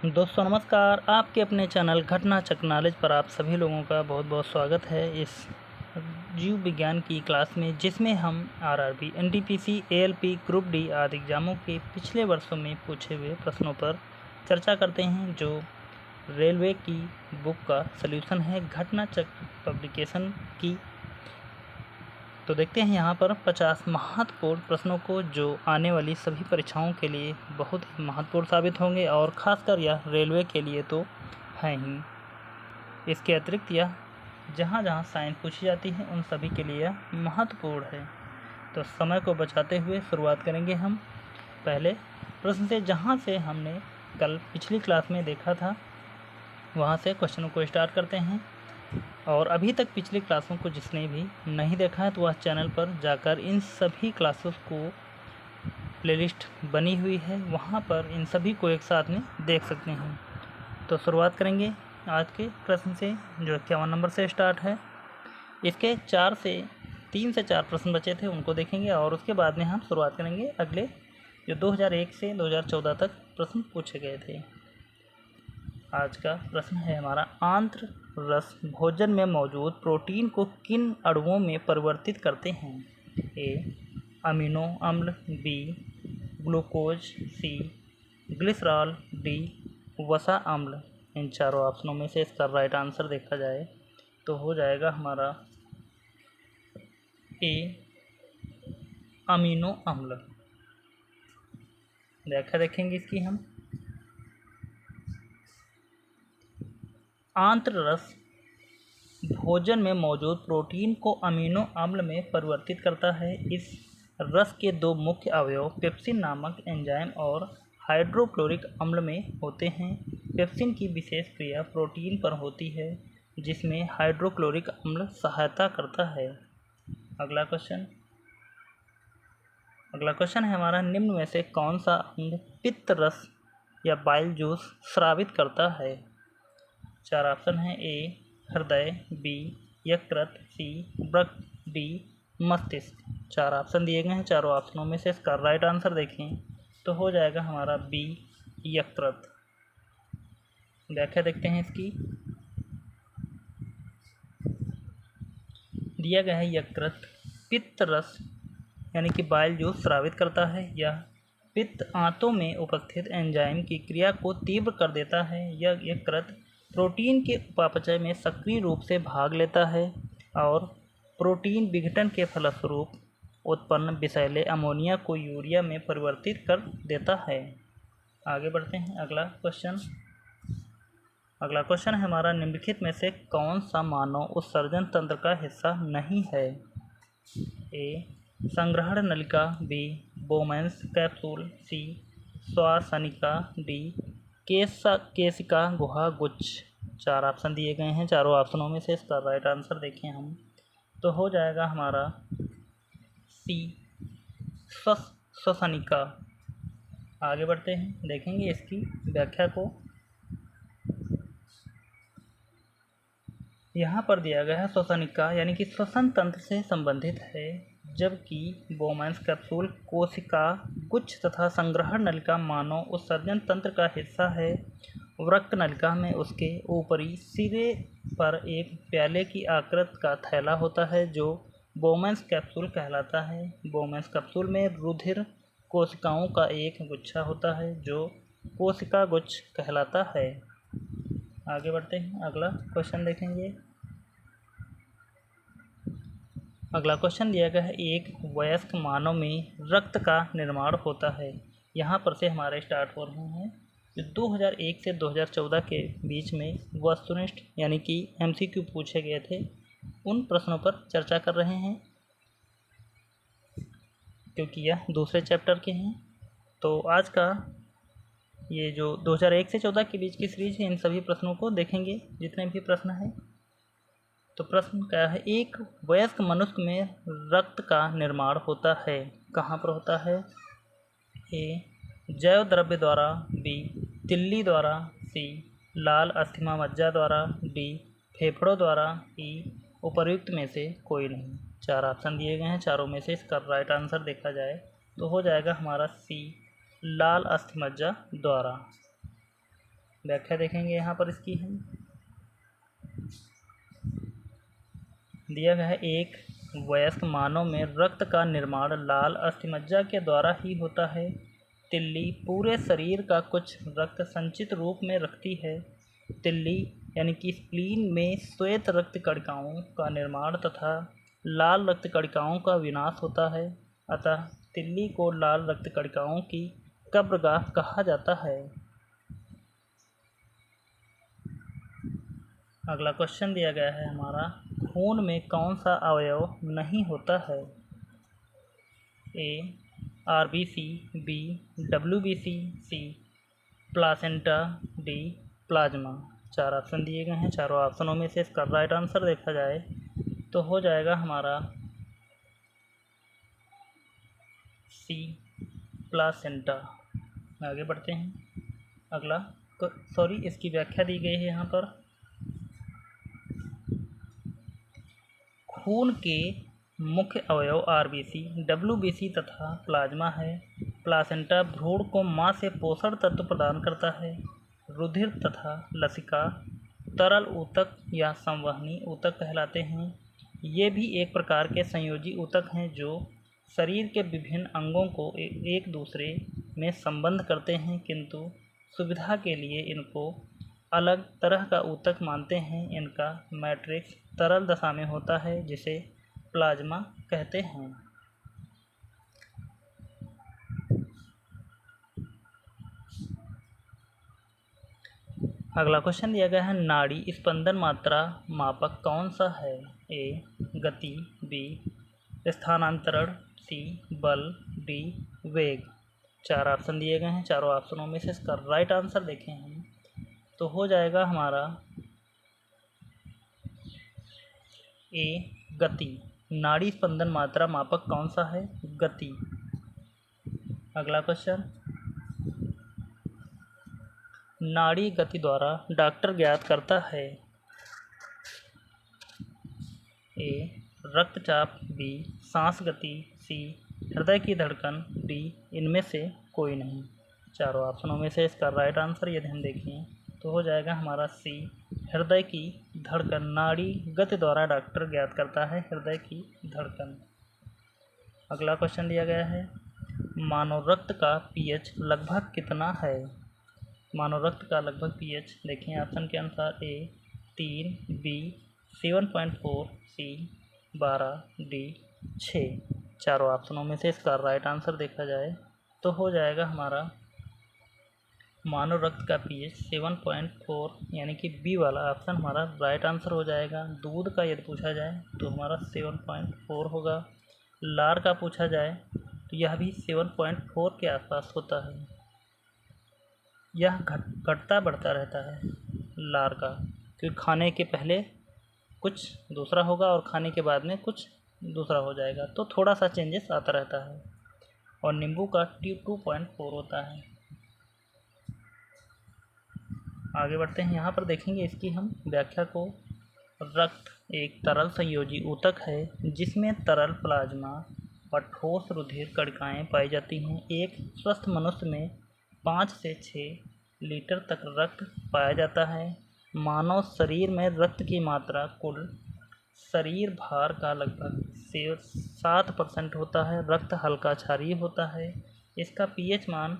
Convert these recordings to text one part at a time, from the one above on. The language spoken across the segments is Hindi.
दोस्तों नमस्कार। आपके अपने चैनल घटना चक नॉलेज पर आप सभी लोगों का बहुत बहुत स्वागत है इस जीव विज्ञान की क्लास में, जिसमें हम RRB, NTPC, ALP, group D आदि एग्जामों के पिछले वर्षों में पूछे हुए प्रश्नों पर चर्चा करते हैं, जो रेलवे की बुक का सल्यूशन है घटना चक पब्लिकेशन की। तो देखते हैं यहाँ पर 50 महत्वपूर्ण प्रश्नों को, जो आने वाली सभी परीक्षाओं के लिए बहुत ही महत्वपूर्ण साबित होंगे, और ख़ासकर यह रेलवे के लिए तो है ही। इसके अतिरिक्त यह जहाँ जहाँ साइंस पूछी जाती है उन सभी के लिए यह महत्वपूर्ण है। तो समय को बचाते हुए शुरुआत करेंगे हम पहले प्रश्न से, जहाँ से हमने कल पिछली क्लास में देखा था, वहाँ से क्वेश्चनों को स्टार्ट करते हैं। और अभी तक पिछली क्लासों को जिसने भी नहीं देखा है तो वह चैनल पर जाकर इन सभी क्लासेस को प्लेलिस्ट बनी हुई है, वहां पर इन सभी को एक साथ में देख सकते हैं। तो शुरुआत करेंगे आज के प्रश्न से, जो 51 नंबर से स्टार्ट है। इसके 3 से 4 प्रश्न बचे थे, उनको देखेंगे और उसके बाद में हम शुरुआत करेंगे अगले, जो 2001 से 2014 तक प्रश्न पूछे गए थे। आज का प्रश्न है हमारा, आंत्र रस भोजन में मौजूद प्रोटीन को किन अणुओं में परिवर्तित करते हैं? ए अमीनो अम्ल, बी ग्लूकोज, सी ग्लिसरॉल, डी वसा अम्ल। इन चारों ऑप्शनों में से इसका राइट आंसर देखा जाए तो हो जाएगा हमारा ए अमीनो अम्ल। व्याख्या देखेंगे इसकी हम। आंत्र रस भोजन में मौजूद प्रोटीन को अमीनो अम्ल में परिवर्तित करता है। इस रस के दो मुख्य अवयव पेप्सिन नामक एंजाइम और हाइड्रोक्लोरिक अम्ल में होते हैं। पेप्सिन की विशेष क्रिया प्रोटीन पर होती है, जिसमें हाइड्रोक्लोरिक अम्ल सहायता करता है। अगला क्वेश्चन है हमारा, निम्न में से कौन सा अंग पित्त रस या बाइल जूस स्रावित करता है? 4 ऑप्शन है। ए हृदय, बी यकृत, सी वृक्क, डी मस्तिष्क। 4 ऑप्शन दिए गए हैं, चारों ऑप्शनों में से इसका राइट आंसर देखें तो हो जाएगा हमारा बी यकृत। व्याख्या देखते हैं इसकी। दिया गया है, यकृत पित्त रस यानी कि बाइल जूस स्रावित करता है। यह पित्त आंतों में उपस्थित एंजाइम की क्रिया को तीव्र कर देता है। यह यकृत प्रोटीन के उपापचय में सक्रिय रूप से भाग लेता है और प्रोटीन विघटन के फलस्वरूप उत्पन्न विषैले अमोनिया को यूरिया में परिवर्तित कर देता है। आगे बढ़ते हैं। अगला क्वेश्चन है हमारा, निम्नलिखित में से कौन सा मानव उत्सर्जन तंत्र का हिस्सा नहीं है? ए संग्रहण नलिका, बी बोमेन्स कैप्सूल, सी श्वासनिका, डी केशिका गुहा गुच्छ। 4 ऑप्शन दिए गए हैं, चारों ऑप्शनों में से इसका राइट आंसर देखें हम तो हो जाएगा हमारा सी श्वसनिका। आगे बढ़ते हैं, देखेंगे इसकी व्याख्या को। यहाँ पर दिया गया है श्वसनिका यानी कि श्वसन तंत्र से संबंधित है, जबकि बोमेन्स कैप्सूल कोशिका गुच्छ तथा संग्रहण नलिका मानव उत्सर्जन तंत्र का हिस्सा है। वृक्क नलिका में उसके ऊपरी सिरे पर एक प्याले की आकृति का थैला होता है, जो बोमेन्स कैप्सूल कहलाता है। बोमेन्स कैप्सूल में रुधिर कोशिकाओं का एक गुच्छा होता है, जो कोशिका गुच्छ कहलाता है। आगे बढ़ते हैं, अगला क्वेश्चन देखेंगे। अगला क्वेश्चन दिया गया है, एक वयस्क मानव में रक्त का निर्माण होता है। यहाँ पर से हमारे स्टार्ट हो रहे हैं, जो 2001 से 2014 के बीच में वस्तुनिष्ठ यानी कि एमसीक्यू पूछे गए थे, उन प्रश्नों पर चर्चा कर रहे हैं, क्योंकि यह दूसरे चैप्टर के हैं। तो आज का ये जो 2001 से 14 के बीच की सीरीज है, इन सभी प्रश्नों को देखेंगे, जितने भी प्रश्न हैं। तो प्रश्न क्या है, एक वयस्क मनुष्य में रक्त का निर्माण होता है, कहाँ पर होता है? ए जैव द्रव्य द्वारा, बी तिल्ली द्वारा, सी लाल अस्थमा मज्जा द्वारा, डी फेफड़ों द्वारा, ई उपर्युक्त में से कोई नहीं। 4 ऑप्शन दिए गए हैं, चारों में से इसका राइट आंसर देखा जाए तो हो जाएगा हमारा सी लाल अस्थि मज्जा द्वारा। व्याख्या देखेंगे यहाँ पर इसकी हम। दिया गया है, एक वयस्क मानव में रक्त का निर्माण लाल अस्थिमज्जा के द्वारा ही होता है। तिल्ली पूरे शरीर का कुछ रक्त संचित रूप में रखती है। तिल्ली यानी कि स्प्लीन में श्वेत रक्त कणिकाओं का निर्माण तथा लाल रक्त कणिकाओं का विनाश होता है। अतः तिल्ली को लाल रक्त कणिकाओं की कब्रगाह कहा जाता है। अगला क्वेश्चन दिया गया है हमारा, खून में कौन सा अवयव नहीं होता है? ए आरबीसी, बी डब्ल्यूबीसी, सी प्लासेंटा, डी प्लाज्मा। 4 ऑप्शन दिए गए हैं। चारों ऑप्शनों में से इसका राइट आंसर देखा जाए तो हो जाएगा हमारा सी प्लासेंटा। आगे बढ़ते हैं। अगला इसकी व्याख्या दी गई है यहाँ पर। खून के मुख्य अवयव आरबीसी, डब्ल्यूबीसी तथा प्लाज्मा है। प्लासेंटा भ्रूण को मां से पोषण तत्व प्रदान करता है। रुधिर तथा लसिका तरल ऊतक या संवहनी ऊतक कहलाते हैं। ये भी एक प्रकार के संयोजी ऊतक हैं जो शरीर के विभिन्न अंगों को एक दूसरे में संबंध करते हैं, किंतु सुविधा के लिए इनको अलग तरह का ऊतक मानते हैं। इनका मैट्रिक्स तरल दशा में होता है जिसे प्लाज्मा कहते हैं। अगला क्वेश्चन दिया गया है, नाड़ी स्पंदन मात्रा मापक कौन सा है? ए गति, बी स्थानांतरण, सी बल, डी वेग। 4 ऑप्शन दिए गए हैं। चारों ऑप्शनों में से इसका राइट आंसर देखें हम तो हो जाएगा हमारा ए गति। नाड़ी स्पंदन मात्रा मापक कौन सा है? गति। अगला क्वेश्चन, नाड़ी गति द्वारा डॉक्टर ज्ञात करता है। ए रक्तचाप, बी सांस गति, सी हृदय की धड़कन, डी इनमें से कोई नहीं। चारों ऑप्शनों में से इसका राइट आंसर यदि हम देखें तो हो जाएगा हमारा सी हृदय की धड़कन। नाड़ी गति द्वारा डॉक्टर ज्ञात करता है हृदय की धड़कन। अगला क्वेश्चन दिया गया है, मानव रक्त का पीएच लगभग कितना है? मानव रक्त का लगभग पीएच देखें ऑप्शन के अनुसार, ए 3, बी 7.4, सी 12, डी 6। चारों ऑप्शनों में से इसका राइट आंसर देखा जाए तो हो जाएगा हमारा मानव रक्त का पीएच 7.4 यानी कि बी वाला ऑप्शन हमारा राइट आंसर हो जाएगा। दूध का यदि पूछा जाए तो हमारा 7.4 होगा। लार का पूछा जाए तो यह भी 7.4 के आसपास होता है। यह घटता बढ़ता रहता है लार का, क्योंकि खाने के पहले कुछ दूसरा होगा और खाने के बाद में कुछ दूसरा हो जाएगा, तो थोड़ा सा चेंजेस आता रहता है। और नींबू का 2.4 होता है। आगे बढ़ते हैं। यहाँ पर देखेंगे इसकी हम व्याख्या को। रक्त एक तरल संयोजी ऊतक है जिसमें तरल प्लाज्मा और ठोस रुधिर कणिकाएँ पाई जाती हैं। एक स्वस्थ मनुष्य में 5 से 6 लीटर तक रक्त पाया जाता है। मानव शरीर में रक्त की मात्रा कुल शरीर भार का लगभग 7% होता है। रक्त हल्का क्षारीय होता है। इसका पीएच मान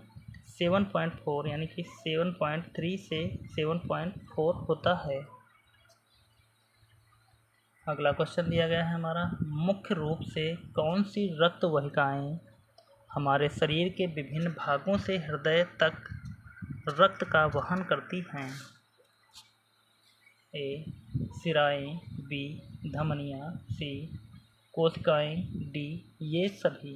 7.4 यानी कि 7.3 से 7.4 होता है। अगला क्वेश्चन दिया गया है हमारा, मुख्य रूप से कौन सी रक्त वाहिकाएं हमारे शरीर के विभिन्न भागों से हृदय तक रक्त का वहन करती हैं? ए सिराएं, बी धमनियाँ, सी कोशिकाएं, डी ये सभी।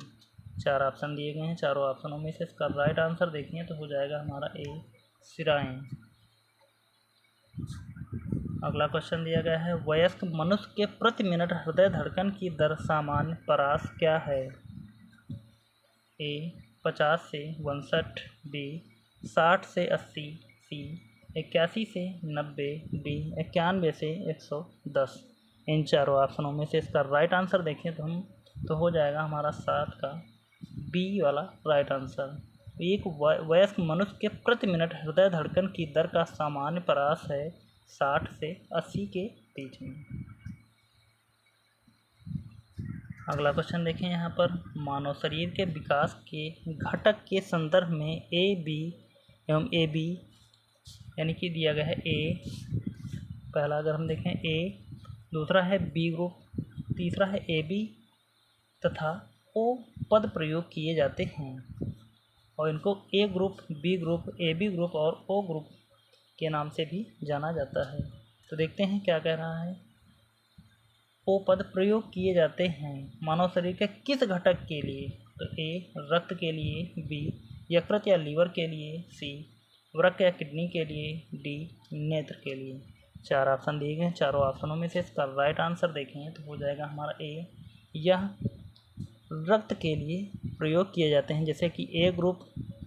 4 ऑप्शन दिए गए हैं। चारों ऑप्शनों में से इसका राइट आंसर देखें तो हो जाएगा हमारा ए सिराएं। अगला क्वेश्चन दिया गया है, वयस्क मनुष्य के प्रति मिनट हृदय धड़कन की दर सामान्य परास क्या है? ए 50 से 62, बी 60 से 80, सी 81 से 90, डी 91 से 110। इन चारों ऑप्शनों में से इसका राइट आंसर देखें तो हो जाएगा हमारा 7 का बी वाला राइट आंसर। एक वयस्क मनुष्य के प्रति मिनट हृदय धड़कन की दर का सामान्य प्रयास है 60 से 80 के बीच में। अगला क्वेश्चन देखें यहाँ पर, मानव शरीर के विकास के घटक के संदर्भ में ए बी एवं ए बी यानी कि दिया गया है ए, पहला अगर हम देखें ए, दूसरा है बी ग्रुप, तीसरा है ए बी तथा ओ पद प्रयोग किए जाते हैं और इनको A group, B group, A B group और ओ ग्रुप के नाम से भी जाना जाता है। तो देखते हैं क्या कह रहा है। ओ पद प्रयोग किए जाते हैं मानव शरीर के किस घटक के लिए? तो ए रक्त के लिए, बी यकृत या लीवर के लिए, सी वृक्क या किडनी के लिए, डी नेत्र के लिए। 4 ऑप्शन दिए गए हैं। चारों ऑप्शनों में से इसका राइट आंसर देखें तो हो जाएगा हमारा ए। यह रक्त के लिए प्रयोग किए जाते हैं, जैसे कि ए ग्रुप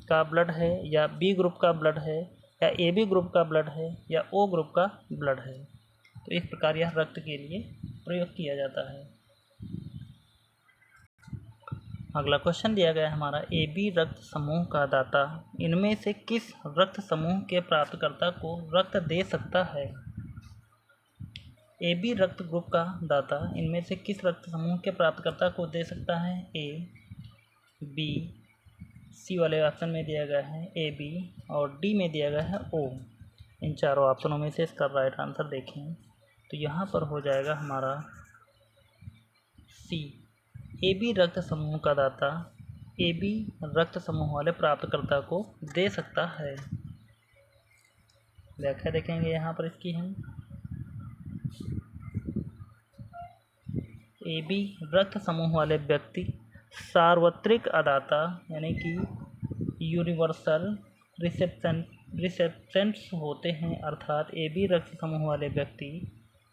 का ब्लड है या बी ग्रुप का ब्लड है या ए बी ग्रुप का ब्लड है या ओ ग्रुप का ब्लड है। तो इस प्रकार यह रक्त के लिए प्रयोग किया जाता है। अगला क्वेश्चन दिया गया है हमारा, ए बी रक्त समूह का दाता इनमें से किस रक्त समूह के प्राप्तकर्ता को रक्त दे सकता है? ए बी रक्त ग्रुप का दाता इनमें से किस रक्त समूह के प्राप्तकर्ता को दे सकता है? ए बी, सी वाले ऑप्शन में दिया गया है ए बी और डी में दिया गया है ओ। इन चारों ऑप्शनों में से इसका राइट आंसर देखें तो यहाँ पर हो जाएगा हमारा सी। ए बी रक्त समूह का दाता ए बी रक्त समूह वाले प्राप्तकर्ता को दे सकता है। व्याख्या देखेंगे यहाँ पर इसकी हम। ए बी रक्त समूह वाले व्यक्ति सार्वत्रिक अदाता यानी कि यूनिवर्सल रिसेप्टेंट्स होते हैं, अर्थात ए बी रक्त समूह वाले व्यक्ति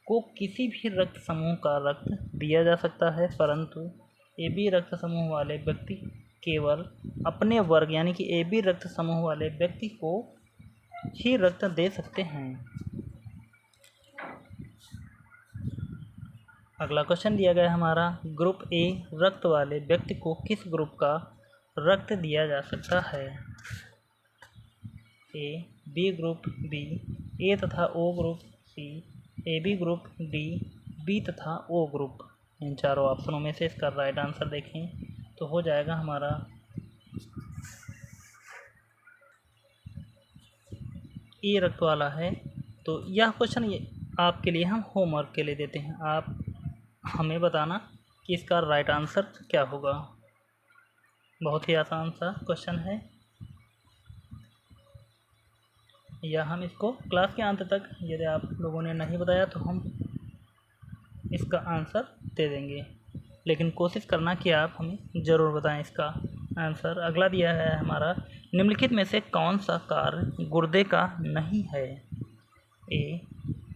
को किसी भी रक्त समूह का रक्त दिया जा सकता है, परंतु ए बी रक्त समूह वाले व्यक्ति केवल अपने वर्ग यानी कि ए बी रक्त समूह वाले व्यक्ति को ही रक्त दे सकते हैं। अगला क्वेश्चन दिया गया है हमारा, ग्रुप ए रक्त वाले व्यक्ति को किस ग्रुप का रक्त दिया जा सकता है? A B group, B A तथा O group, C A B group, D B तथा ओ ग्रुप। इन चारों ऑप्शनों में से इसका राइट आंसर देखें तो हो जाएगा हमारा ए रक्त वाला है। तो यह क्वेश्चन आपके लिए हम होमवर्क के लिए देते हैं, आप हमें बताना कि इसका राइट आंसर क्या होगा। बहुत ही आसान सा क्वेश्चन है, या हम इसको क्लास के अंत तक यदि आप लोगों ने नहीं बताया तो हम इसका आंसर दे देंगे, लेकिन कोशिश करना कि आप हमें ज़रूर बताएं इसका आंसर। अगला दिया है हमारा, निम्नलिखित में से कौन सा कार्य गुर्दे का नहीं है? ए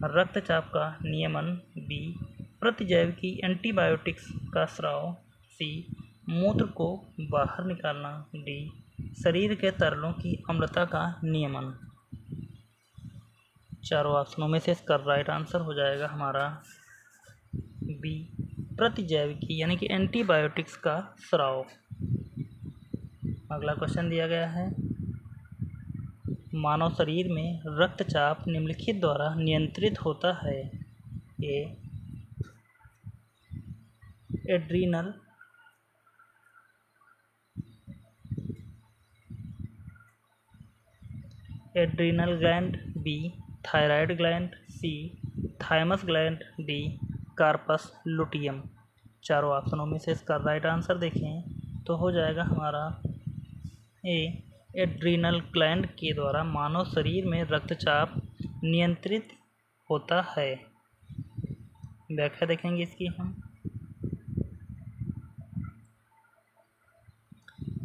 रक्तचाप का नियमन, बी प्रतिजैविकी एंटीबायोटिक्स का स्राव, सी मूत्र को बाहर निकालना, डी शरीर के तरलों की अम्लता का नियमन। चारों ऑप्शनों में से इसका राइट आंसर हो जाएगा हमारा बी प्रतिजैविकी यानी कि एंटीबायोटिक्स का स्राव। अगला क्वेश्चन दिया गया है, मानव शरीर में रक्तचाप निम्नलिखित द्वारा नियंत्रित होता है? A adrenal gland, B thyroid gland, C thymus gland, D corpus luteum. चारों ऑप्शनों में से इसका राइट आंसर देखें तो हो जाएगा हमारा ए एड्रीनल ग्लैंड के द्वारा मानव शरीर में रक्तचाप नियंत्रित होता है। व्याख्या देखेंगे इसकी हम।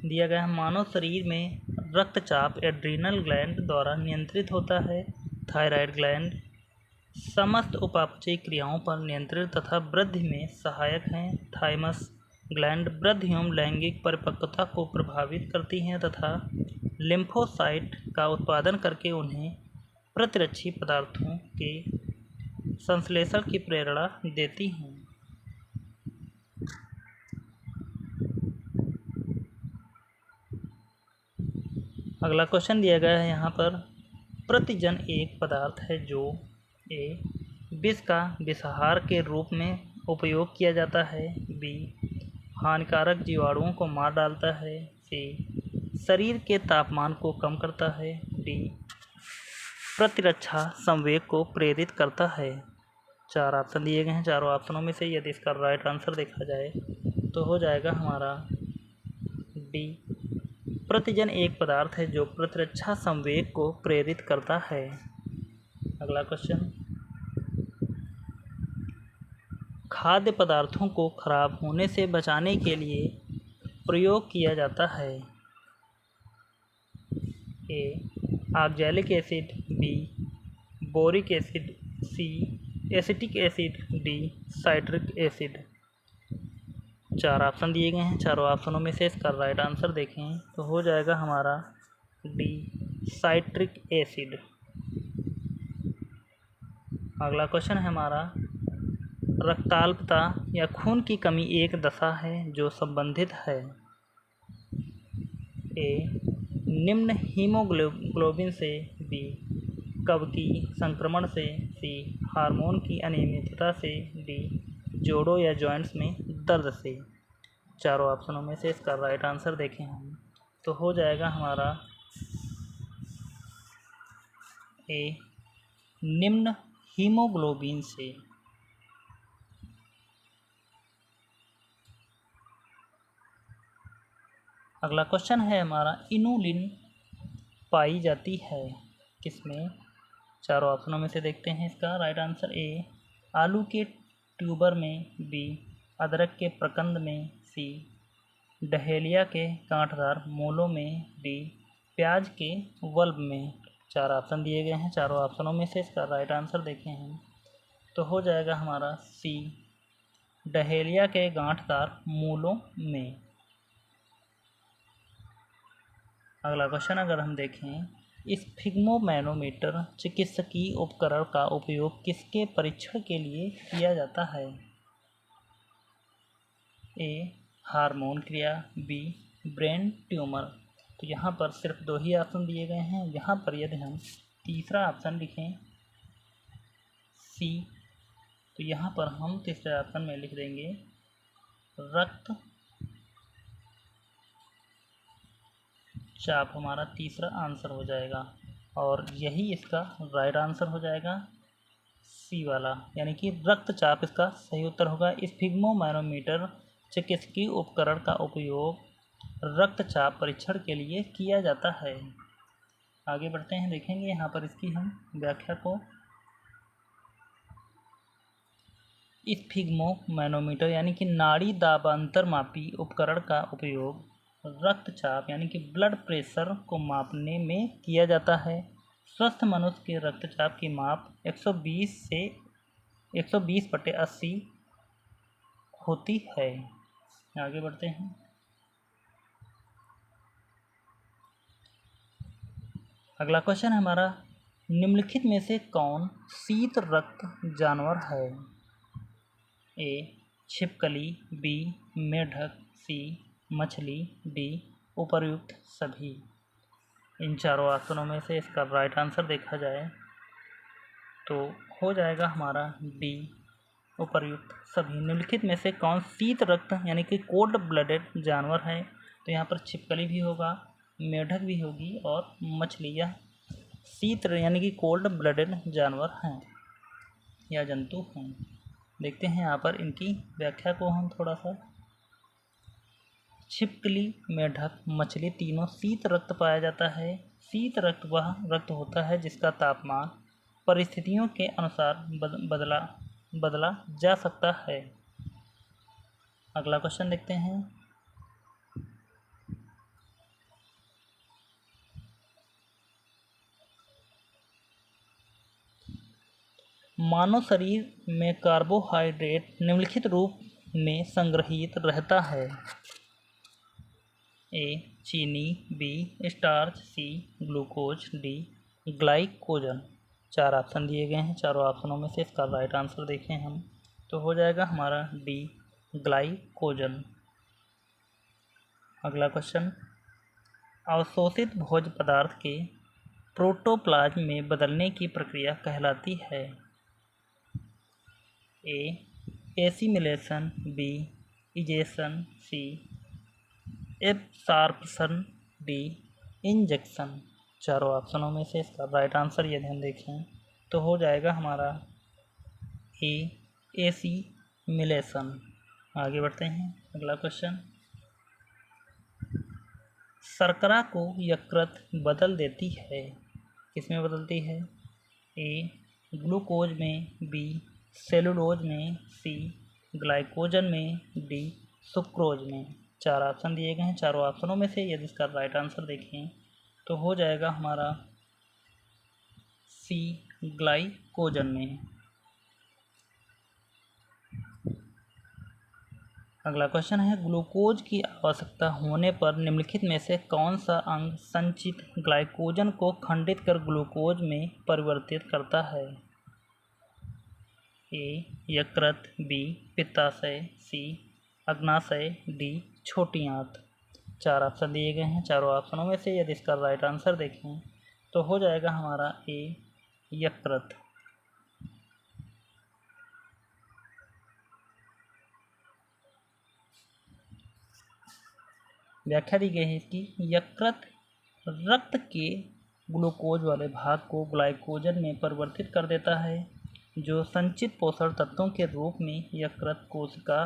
दिया गया है, मानव शरीर में रक्तचाप एड्रीनल ग्लैंड द्वारा नियंत्रित होता है। थायराइड ग्लैंड समस्त उपापचयी क्रियाओं पर नियंत्रित तथा वृद्धि में सहायक हैं। थाइमस ग्लैंड वृद्धि एवं लैंगिक परिपक्वता को प्रभावित करती हैं तथा लिम्फोसाइट का उत्पादन करके उन्हें प्रतिरक्षी पदार्थों के संश्लेषण की प्रेरणा देती हैं। अगला क्वेश्चन दिया गया है यहाँ पर, प्रतिजन एक पदार्थ है जो ए विष का विषाहार के रूप में उपयोग किया जाता है, बी हानिकारक जीवाणुओं को मार डालता है, सी शरीर के तापमान को कम करता है, डी प्रतिरक्षा संवेग को प्रेरित करता है। 4 ऑप्शन दिए गए हैं। चारों ऑप्शनों में से यदि इसका राइट आंसर देखा जाए तो हो जाएगा हमारा डी, प्रतिजन एक पदार्थ है जो प्रतिरक्षा संवेग को प्रेरित करता है। अगला क्वेश्चन, खाद्य पदार्थों को खराब होने से बचाने के लिए प्रयोग किया जाता है, A oxalic acid, B boric acid, C acetic acid, D citric acid. 4 option दिए गए हैं। चारों ऑप्शनों में से इसका राइट आंसर देखें तो हो जाएगा हमारा डी साइट्रिक एसिड। अगला क्वेश्चन है हमारा, रक्ताल्पता या खून की कमी एक दशा है जो संबंधित है, ए निम्न हीमोग्लोबिन से, बी कवकी संक्रमण से, सी हार्मोन की अनियमितता से, डी जोड़ों या जॉइंट्स में दर्द से। 4 ऑप्शनों में से इसका राइट आंसर देखें हम तो हो जाएगा हमारा ए निम्न हीमोग्लोबिन से। अगला क्वेश्चन है हमारा, इनुलिन पाई जाती है किसमें? 4 ऑप्शनों में से देखते हैं इसका राइट आंसर, ए आलू के ट्यूबर में, बी अदरक के प्रकंद में, सी डहेलिया के कांटदार मूलों में, डी प्याज के बल्ब में। 4 ऑप्शन दिए गए हैं। चारों ऑप्शनों में से इसका राइट आंसर देखें हम तो हो जाएगा हमारा सी डहेलिया के गांठदार मूलों में। अगला क्वेश्चन अगर हम देखें, स्फिग्मोमैनोमीटर चिकित्सकीय उपकरण का उपयोग किसके परीक्षण के लिए किया जाता है? ए हार्मोन क्रिया, बी ब्रेन ट्यूमर। तो यहाँ पर सिर्फ 2 ही ऑप्शन दिए गए हैं। यहाँ पर यदि हम तीसरा ऑप्शन लिखें सी, तो यहाँ पर हम तीसरे ऑप्शन में लिख देंगे रक्त चाप, हमारा तीसरा आंसर हो जाएगा और यही इसका राइट आंसर हो जाएगा सी वाला, यानी कि रक्तचाप इसका सही उत्तर होगा। स्फिग्मोमैनोमीटर चिकित्सकीय उपकरण का उपयोग रक्तचाप परीक्षण के लिए किया जाता है। आगे बढ़ते हैं, देखेंगे यहाँ पर इसकी हम व्याख्या को। स्फिग्मोमैनोमीटर यानी कि नाड़ी दाबांतर मापी उपकरण का उपयोग रक्तचाप यानी कि ब्लड प्रेशर को मापने में किया जाता है। स्वस्थ मनुष्य के रक्तचाप की माप 120 से 120/80 होती है। आगे बढ़ते हैं, अगला क्वेश्चन हमारा, निम्नलिखित में से कौन शीत रक्त जानवर है? ए छिपकली, बी मेढक, सी मछली, डी उपर्युक्त सभी। इन 4 ऑप्शनों में से इसका राइट आंसर देखा जाए तो हो जाएगा हमारा डी उपर्युक्त सभी। निम्नलिखित में से कौन शीत रक्त यानी कि कोल्ड ब्लडेड जानवर है? तो यहाँ पर छिपकली भी होगा, मेढक भी होगी और मछली। यह शीत यानी कि कोल्ड ब्लडेड जानवर हैं या जंतु हैं। देखते हैं यहाँ पर इनकी व्याख्या को हम थोड़ा सा। छिपकली, मेढक, मछली तीनों शीत रक्त पाया जाता है। शीत रक्त वह रक्त होता है जिसका तापमान परिस्थितियों के अनुसार बदला जा सकता है। अगला क्वेश्चन देखते हैं, मानव शरीर में कार्बोहाइड्रेट निम्नलिखित रूप में संग्रहित रहता है। ए चीनी, B starch, C glucose, D glycogen. 4 option दिए गए हैं। चारों ऑप्शनों में से इसका राइट आंसर देखें हम तो हो जाएगा हमारा डी ग्लाइकोजन। अगला क्वेश्चन, अवशोषित भोज्य पदार्थ के प्रोटोप्लाज्म में बदलने की प्रक्रिया कहलाती है? ए एसिमिलेशन, बी इजेशन, सी एब्सॉर्प्शन, डी इंजेक्शन। चारों ऑप्शनों में से इसका राइट आंसर यदि हम देखें तो हो जाएगा हमारा ए एसिमिलेशन। आगे बढ़ते हैं, अगला क्वेश्चन। शर्करा को यकृत बदल देती है, किसमें बदलती है? ए ग्लूकोज में, बी सेलुलोज में, सी ग्लाइकोजन में, डी सुक्रोज में। चार ऑप्शन दिए गए हैं, चारों ऑप्शनों में से यदि इसका राइट आंसर देखें तो हो जाएगा हमारा सी ग्लाइकोजन में। अगला क्वेश्चन है, ग्लूकोज की आवश्यकता होने पर निम्नलिखित में से कौन सा अंग संचित ग्लाइकोजन को खंडित कर ग्लूकोज में परिवर्तित करता है? ए यकृत, बी पित्ताशय, सी अग्नाशय, डी छोटी आंत। चार ऑप्शन दिए गए हैं, चारों ऑप्शनों में से यदि इसका राइट आंसर देखें तो हो जाएगा हमारा ए यकृत। व्याख्या दी गई है इसकी, यकृत रक्त के ग्लूकोज वाले भाग को ग्लाइकोजन में परिवर्तित कर देता है, जो संचित पोषण तत्वों के रूप में यकृत कोशिका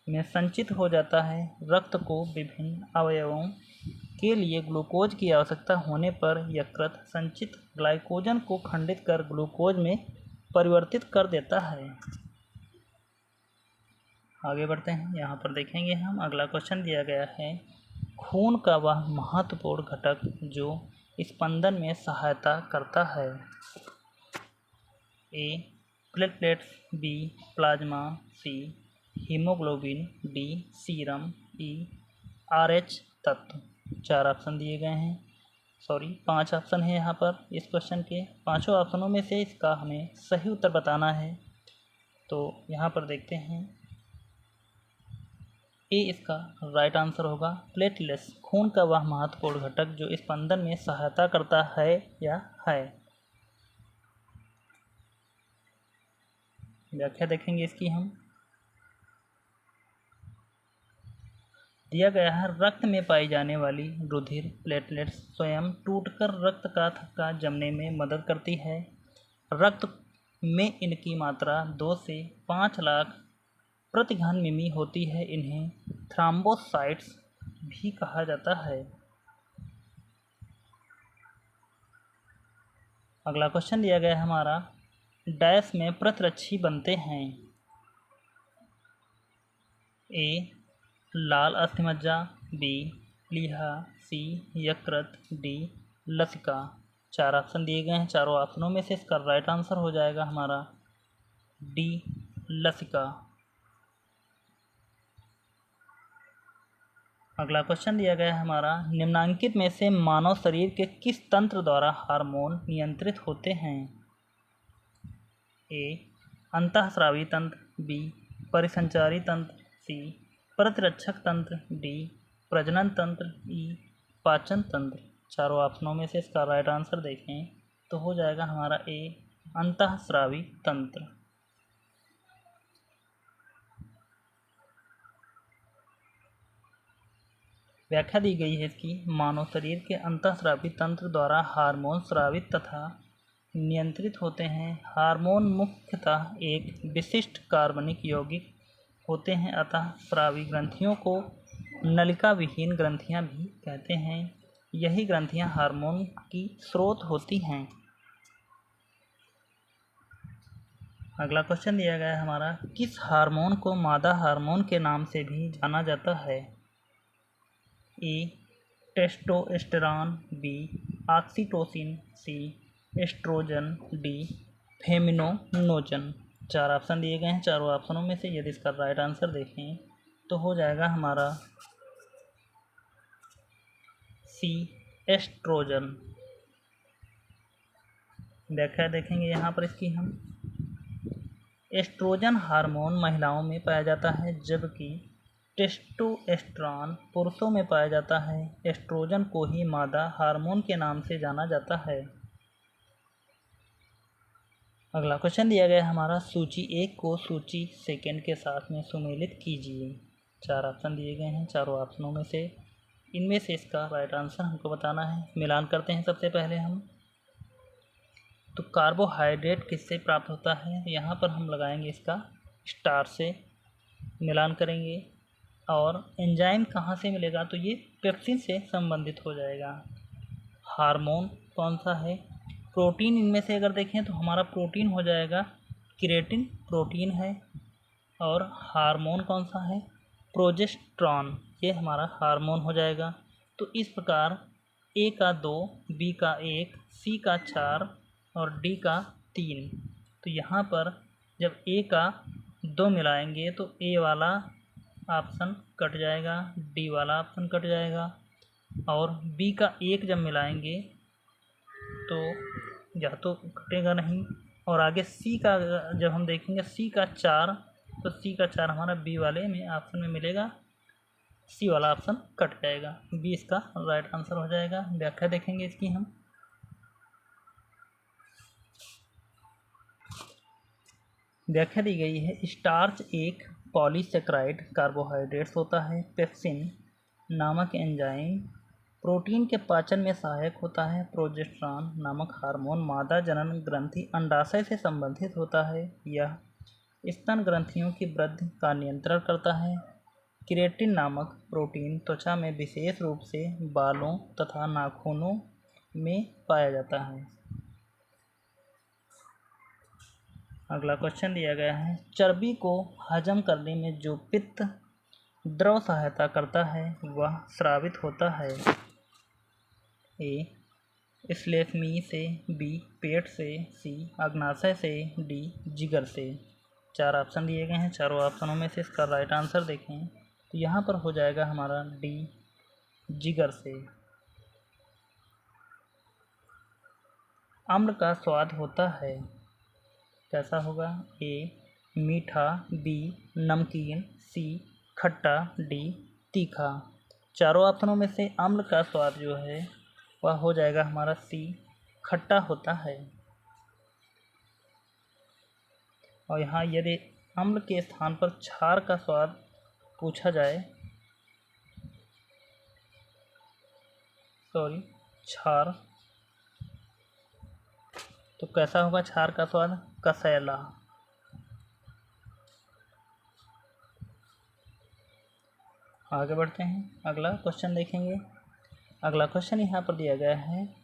में संचित हो जाता है। रक्त को विभिन्न अवयवों के लिए ग्लूकोज की आवश्यकता होने पर यकृत संचित ग्लाइकोजन को खंडित कर ग्लूकोज में परिवर्तित कर देता है। आगे बढ़ते हैं, यहाँ पर देखेंगे हम अगला क्वेश्चन दिया गया है, खून का वह महत्वपूर्ण घटक जो स्पंदन में सहायता करता है? ए प्लेटलेट्स, बी प्लाज्मा, सी हीमोग्लोबिन, डी सीरम, ई आरएच तत्व। चार ऑप्शन दिए गए हैं, पांच ऑप्शन है यहाँ पर इस क्वेश्चन के। पांचों ऑप्शनों में से इसका हमें सही उत्तर बताना है। तो यहाँ पर देखते हैं, ए इसका राइट आंसर होगा। प्लेटलेट्स खून का वह महत्वपूर्ण घटक जो स्पंदन में सहायता करता है या है। व्याख्या देखेंगे इसकी हम। दिया गया है, रक्त में पाई जाने वाली रुधिर प्लेटलेट्स स्वयं टूटकर रक्त का थक्का जमने में मदद करती है। रक्त में इनकी मात्रा 2 से 5 लाख प्रति घन मिमी होती है। इन्हें थ्रोम्बोसाइट्स भी कहा जाता है। अगला क्वेश्चन दिया गया है हमारा, डैश में प्रतिरक्षी बनते हैं? ए लाल अस्थिमज्जा, बी प्लीहा, सी यकृत, डी लसिका। चार ऑप्शन दिए गए हैं, चारों ऑप्शनों में से इसका राइट आंसर हो जाएगा हमारा डी लसिका। अगला क्वेश्चन दिया गया है हमारा, निम्नांकित में से मानव शरीर के किस तंत्र द्वारा हार्मोन नियंत्रित होते हैं? ए अंतःस्रावी तंत्र, बी परिसंचारी तंत्र, सी प्रतिरक्षक तंत्र, डी प्रजनन तंत्र, ई पाचन तंत्र। चारों ऑप्शनों में से इसका राइट आंसर देखें तो हो जाएगा हमारा ए अंतःस्रावी तंत्र। व्याख्या दी गई है इसकी, मानव शरीर के अंतःस्रावी तंत्र द्वारा हार्मोन स्रावित तथा नियंत्रित होते हैं। हार्मोन मुख्यतः एक विशिष्ट कार्बनिक यौगिक होते हैं, अतः स्रावी ग्रंथियों को नलिका विहीन ग्रंथियां भी कहते हैं। यही ग्रंथियां हार्मोन की स्रोत होती हैं। अगला क्वेश्चन दिया गया है हमारा, किस हार्मोन को मादा हार्मोन के नाम से भी जाना जाता है? ए टेस्टोस्टेरॉन, बी ऑक्सीटोसिन, सी एस्ट्रोजन, डी फेमिनोनोजन। चार ऑप्शन दिए गए हैं, चारों ऑप्शनों में से यदि इसका राइट आंसर देखें तो हो जाएगा हमारा सी एस्ट्रोजन। व्याख्या देखेंगे यहाँ पर इसकी हम। एस्ट्रोजन हार्मोन महिलाओं में पाया जाता है, जबकि टेस्टोस्टेरोन पुरुषों में पाया जाता है। एस्ट्रोजन को ही मादा हार्मोन के नाम से जाना जाता है। अगला क्वेश्चन दिया गया है हमारा, सूची 1 को सूची 2 के साथ में सुमेलित कीजिए। 4 ऑप्शन दिए गए हैं। चारों ऑप्शनों में से इनमें से इसका राइट आंसर हमको बताना है। मिलान करते हैं सबसे पहले हम। तो कार्बोहाइड्रेट किससे प्राप्त होता है, यहाँ पर हम लगाएंगे इसका स्टार से मिलान करेंगे। और एंजाइम कहाँ से मिलेगा, तो ये पेप्सिन से संबंधित हो जाएगा। हार्मोन कौन सा है, प्रोटीन इनमें से अगर देखें तो हमारा प्रोटीन हो जाएगा केराटिन प्रोटीन है। और हार्मोन कौन सा है, प्रोजेस्टेरॉन, ये हमारा हार्मोन हो जाएगा। तो इस प्रकार ए का 2, बी का 1, सी का 4 और डी का 3। तो यहाँ पर जब ए का 2 मिलाएंगे तो ए वाला ऑप्शन कट जाएगा, डी वाला ऑप्शन कट जाएगा। और बी का 1 जब मिलाएंगे तो या तो कटेगा नहीं। और आगे सी का जब हम देखेंगे सी का 4, तो सी का 4 हमारा बी वाले में ऑप्शन में मिलेगा, सी वाला ऑप्शन कट जाएगा। बी इसका राइट आंसर हो जाएगा। व्याख्या देखेंगे इसकी हम। व्याख्या दी गई है, स्टार्च एक पॉलीसेकेराइड कार्बोहाइड्रेट्स होता है। पेप्सिन नामक एंजाइम प्रोटीन के पाचन में सहायक होता है। प्रोजेस्टेरॉन नामक हार्मोन मादा जनन ग्रंथि अंडाशय से संबंधित होता है। यह स्तन ग्रंथियों की वृद्धि का नियंत्रण करता है। केराटिन नामक प्रोटीन त्वचा में विशेष रूप से बालों तथा नाखूनों में पाया जाता है। अगला क्वेश्चन दिया गया है, चर्बी को हजम करने में जो पित्त द्रव सहायता करता है वह स्रावित होता है। ए श्लेष्मी से, बी पेट से, सी अग्नाशय से, डी जिगर से। 4 ऑप्शन दिए गए हैं। चारों ऑप्शनों में से इसका राइट आंसर देखें तो यहाँ पर हो जाएगा हमारा डी जिगर से। अम्ल का स्वाद होता है, कैसा होगा, ए मीठा, बी नमकीन, सी खट्टा, डी तीखा। चारों ऑप्शनों में से अम्ल का स्वाद जो है वह हो जाएगा हमारा सी खट्टा होता है। और यहाँ यदि अम्ल के स्थान पर क्षार का स्वाद पूछा जाए, क्षार, तो कैसा होगा क्षार का स्वाद, कसैला। आगे बढ़ते हैं, अगला क्वेश्चन देखेंगे। अगला क्वेश्चन यहाँ पर दिया गया है,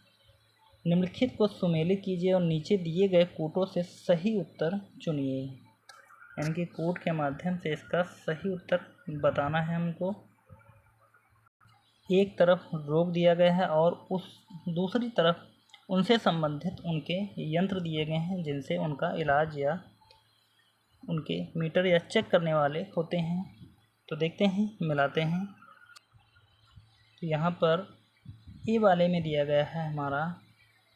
निम्नलिखित को सुमेलित कीजिए और नीचे दिए गए कोटों से सही उत्तर चुनिए। यानी कि कोट के माध्यम से इसका सही उत्तर बताना है हमको। एक तरफ रोग दिया गया है और उस दूसरी तरफ उनसे संबंधित उनके यंत्र दिए गए हैं जिनसे उनका इलाज या उनके मीटर या चेक करने वाले होते हैं। तो देखते हैं, मिलाते हैं। तो यहाँ पर ए वाले में दिया गया है हमारा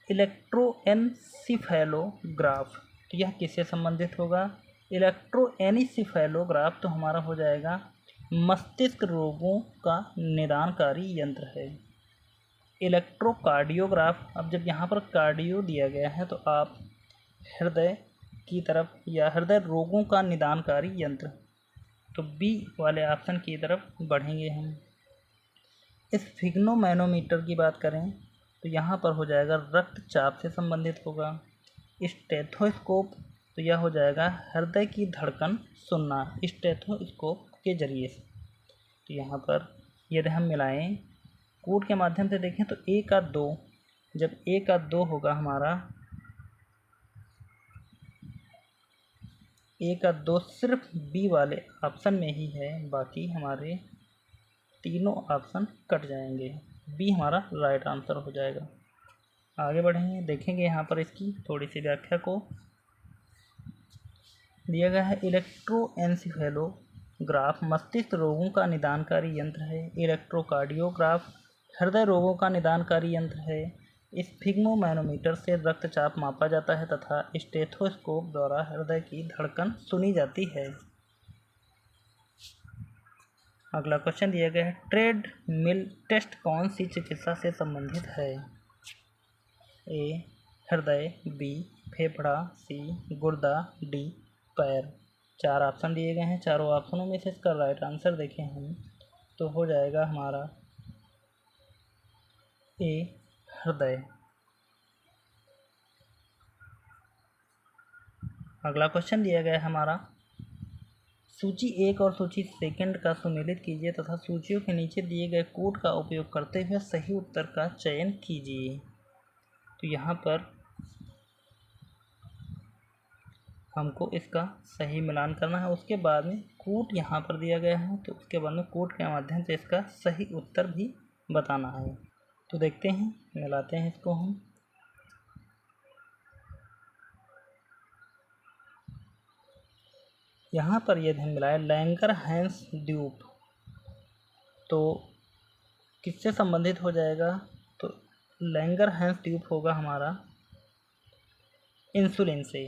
इलेक्ट्रोएन्सीफेलोग्राफ। तो यह किससे संबंधित होगा, इलेक्ट्रोएन्सीफेलोग्राफ तो हमारा हो जाएगा मस्तिष्क रोगों का निदानकारी यंत्र है। इलेक्ट्रोकार्डियोग्राफ, अब जब यहाँ पर कार्डियो दिया गया है तो आप हृदय की तरफ या हृदय रोगों का निदानकारी यंत्र, तो बी वाले ऑप्शन की तरफ बढ़ेंगे हम। स्फिग्नोमैनोमीटर की बात करें तो यहाँ पर हो जाएगा रक्तचाप से संबंधित होगा। स्टेथोस्कोप, तो यह हो जाएगा हृदय की धड़कन सुनना स्टेथोस्कोप के जरिए से। तो यहाँ पर यदि हम मिलाएं कोड के माध्यम से देखें तो ए का 2, जब ए का 2 होगा हमारा, ए का 2 सिर्फ बी वाले ऑप्शन में ही है, बाकी हमारे तीनों ऑप्शन कट जाएंगे। बी हमारा राइट आंसर हो जाएगा। आगे बढ़ेंगे, देखेंगे यहाँ पर इसकी थोड़ी सी व्याख्या को। दिया गया है इलेक्ट्रोएन्सीफेलोग्राफ मस्तिष्क रोगों का निदानकारी यंत्र है। इलेक्ट्रोकार्डियोग्राफ हृदय रोगों का निदानकारी यंत्र है। स्फिग्नोमैनोमीटर से रक्तचाप मापा जाता है तथा स्टेथोस्कोप द्वारा हृदय की धड़कन सुनी जाती है। अगला क्वेश्चन दिया गया है, ट्रेड मिल टेस्ट कौन सी चिकित्सा से संबंधित है? ए हृदय, बी फेफड़ा, सी गुर्दा, डी पैर। 4 ऑप्शन दिए गए हैं। चारों ऑप्शनों में से इसका राइट आंसर देखें हम तो हो जाएगा हमारा ए हृदय। अगला क्वेश्चन दिया गया है हमारा, सूची 1 और सूची 2 का सुमेलित कीजिए तथा सूचियों के नीचे दिए गए कोड का उपयोग करते हुए सही उत्तर का चयन कीजिए। तो यहाँ पर हमको इसका सही मिलान करना है। उसके बाद में कोड यहाँ पर दिया गया है, तो उसके बाद में कोड के माध्यम से इसका सही उत्तर भी बताना है। तो देखते हैं, मिलाते हैं इसको हम। यहाँ पर यदि हम मिलाए लैंगरहैंस ट्यूब, तो किससे संबंधित हो जाएगा? तो लैंगरहैंस ट्यूब होगा हमारा इंसुलिन से।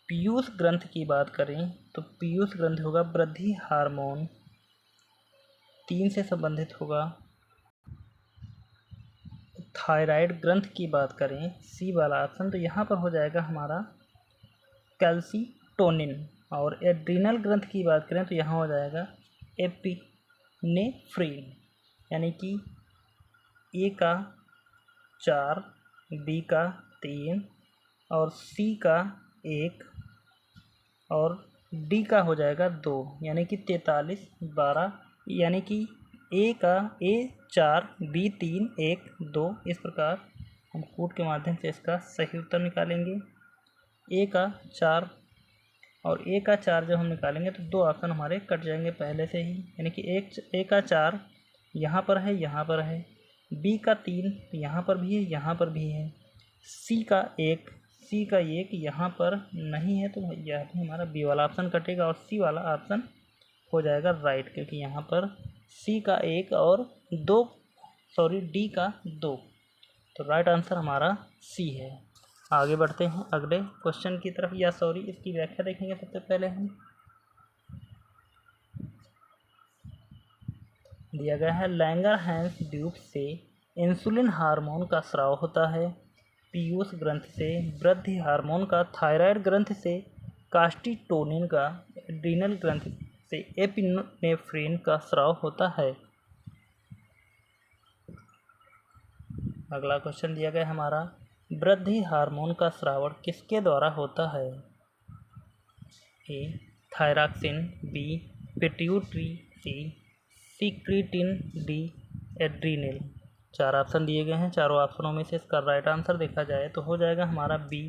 पीयूष ग्रंथ की बात करें तो पीयूष ग्रंथ होगा वृद्धि हार्मोन 3 से संबंधित होगा। थायराइड ग्रंथ की बात करें, सी वाला ऑप्शन, तो यहाँ पर हो जाएगा हमारा कैल्सिटोनिन। और एड्रीनल ग्रंथ की बात करें तो यहाँ हो जाएगा एपिनेफ्रिन। यानी कि ए का 4, बी का 3 और सी का 1 और डी का हो जाएगा 2, यानी कि 43 12, यानी कि ए का A4 B3 1 2। इस प्रकार हम कोड के माध्यम से इसका सही उत्तर निकालेंगे। ए का 4 और ए का 4 जब हम निकालेंगे तो 2 ऑप्शन हमारे कट जाएंगे पहले से ही, यानी कि ए का 4 यहाँ पर है, यहाँ पर है। बी का 3 यहाँ पर भी है, यहाँ पर भी है। सी का 1 यहाँ पर नहीं है, तो यह भी हमारा बी वाला ऑप्शन कटेगा और सी वाला ऑप्शन हो जाएगा राइट, क्योंकि यहाँ पर सी का 1 और डी का 2। तो राइट आंसर हमारा सी है। आगे बढ़ते हैं अगले क्वेश्चन की तरफ, इसकी व्याख्या देखेंगे सबसे पहले हम। दिया गया है लैंगरहैंस ट्यूब से इंसुलिन हार्मोन का स्राव होता है, पीयूष ग्रंथ से वृद्धि हार्मोन का, थायराइड ग्रंथ से कास्टिटोनिन का, एड्रीनल ग्रंथ से एपिनेफ्रिन का स्राव होता है। अगला क्वेश्चन दिया गया हमारा, वृद्धि हार्मोन का स्रावण किसके द्वारा होता है? ए थायरॉक्सिन, बी पिट्यूटरी, सी सीक्रेटिन, डी एड्रीनल। 4 ऑप्शन दिए गए हैं। चारों ऑप्शनों में से इसका राइट आंसर देखा जाए तो हो जाएगा हमारा बी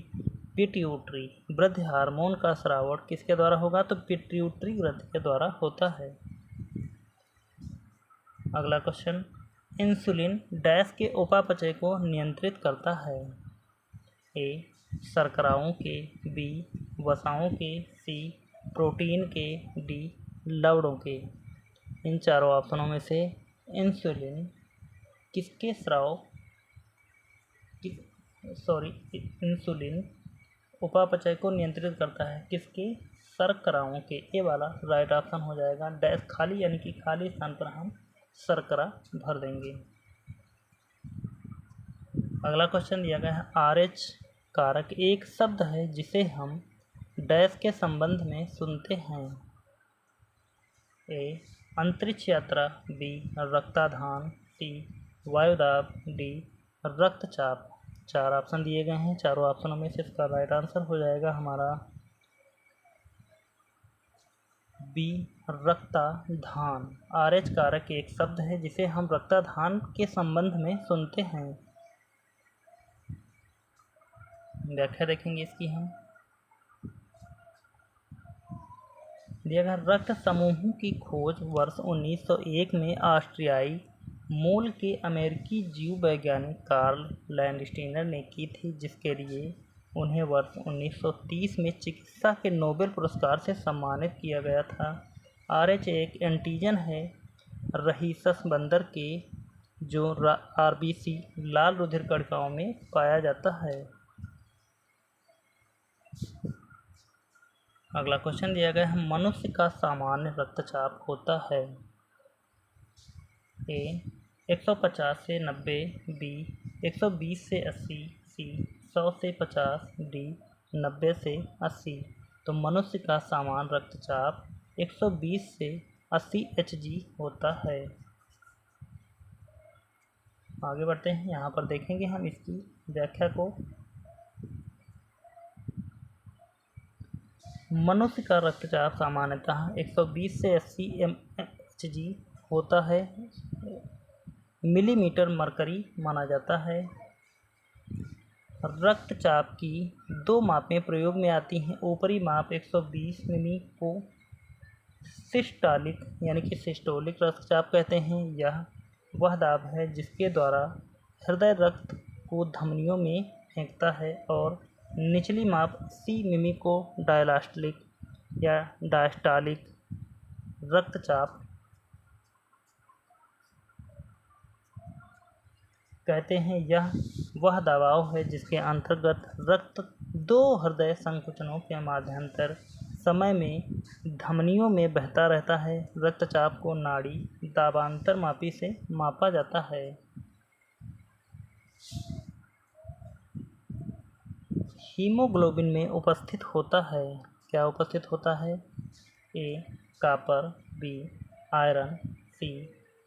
पिट्यूटरी। वृद्धि हार्मोन का स्रावण किसके द्वारा होगा? तो पिट्यूटरी ग्रंथि के द्वारा होता है। अगला क्वेश्चन, इंसुलिन डैश के उपापचय को नियंत्रित करता है? ए शर्कराओं के, बी वसाओं के, सी प्रोटीन के, डी लवणों के। इन चारों ऑप्शनों में से इंसुलिन किसके इंसुलिन उपापचय को नियंत्रित करता है? किसके? शर्कराओं के। ए वाला राइट ऑप्शन हो जाएगा। डैश खाली, यानी कि खाली स्थान पर हम शर्करा भर देंगे। अगला क्वेश्चन दिया गया है, RH कारक एक शब्द है जिसे हम डैश के संबंध में सुनते हैं? ए अंतरिक्ष यात्रा, बी रक्ताधान, सी वायुदाब, डी रक्तचाप। 4 ऑप्शन दिए गए हैं। चारों ऑप्शनों में से इसका राइट आंसर हो जाएगा हमारा बी रक्ताधान। RH कारक एक शब्द है जिसे हम रक्ताधान के संबंध में सुनते हैं। व्याख्या देखेंगे इसकी हम। दिया गया, रक्त समूहों की खोज वर्ष 1901 में ऑस्ट्रियाई मूल के अमेरिकी जीव वैज्ञानिक कार्ल लैंडस्टीनर ने की थी, जिसके लिए उन्हें वर्ष 1930 में चिकित्सा के नोबेल पुरस्कार से सम्मानित किया गया था। RH एक एंटीजन है रहीसस बंदर के, जो RBC लाल रुधिर कणिकाओं में पाया जाता है। अगला क्वेश्चन दिया गया है, मनुष्य का सामान्य रक्तचाप होता है? ए 150 से 90, बी 120 से 80, सी 100 से 50, डी 90 से 80। तो मनुष्य का सामान्य रक्तचाप 120 से 80 Hg होता है। आगे बढ़ते हैं, यहाँ पर देखेंगे हम इसकी व्याख्या को। मनुष्य का रक्तचाप सामान्यतः 120 से 80 Hg होता है। मिलीमीटर मरकरी माना जाता है। रक्तचाप की दो मापें प्रयोग में आती हैं। ऊपरी माप 120 मिमी को सिस्टोलिक यानी कि सिस्टोलिक रक्तचाप कहते हैं। यह वह दाब है जिसके द्वारा हृदय रक्त को धमनियों में फेंकता है। और निचली माप 80 मिमी को डायस्टोलिक या डायस्टोलिक रक्तचाप कहते हैं। यह वह दबाव है जिसके अंतर्गत रक्त दो हृदय संकुचनों के माध्यंतर समय में धमनियों में बहता रहता है। रक्तचाप को नाड़ी दाबांतर मापी से मापा जाता है। हीमोग्लोबिन में उपस्थित होता है, क्या उपस्थित होता है? ए कॉपर, बी आयरन, सी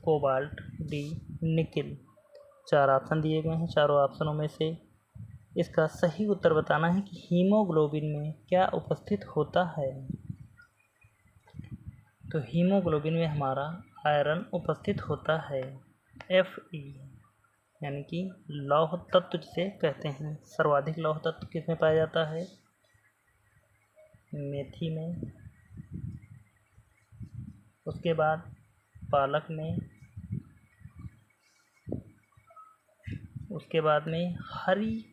कोबाल्ट, डी निकिल। 4 ऑप्शन दिए गए हैं। चारों ऑप्शनों में से इसका सही उत्तर बताना है कि हीमोग्लोबिन में क्या उपस्थित होता है। तो हीमोग्लोबिन में हमारा आयरन उपस्थित होता है। Fe यानी कि लौह तत्व जिसे कहते हैं। सर्वाधिक लौह तत्व किसमें पाया जाता है? मेथी में, उसके बाद पालक में, उसके बाद में हरी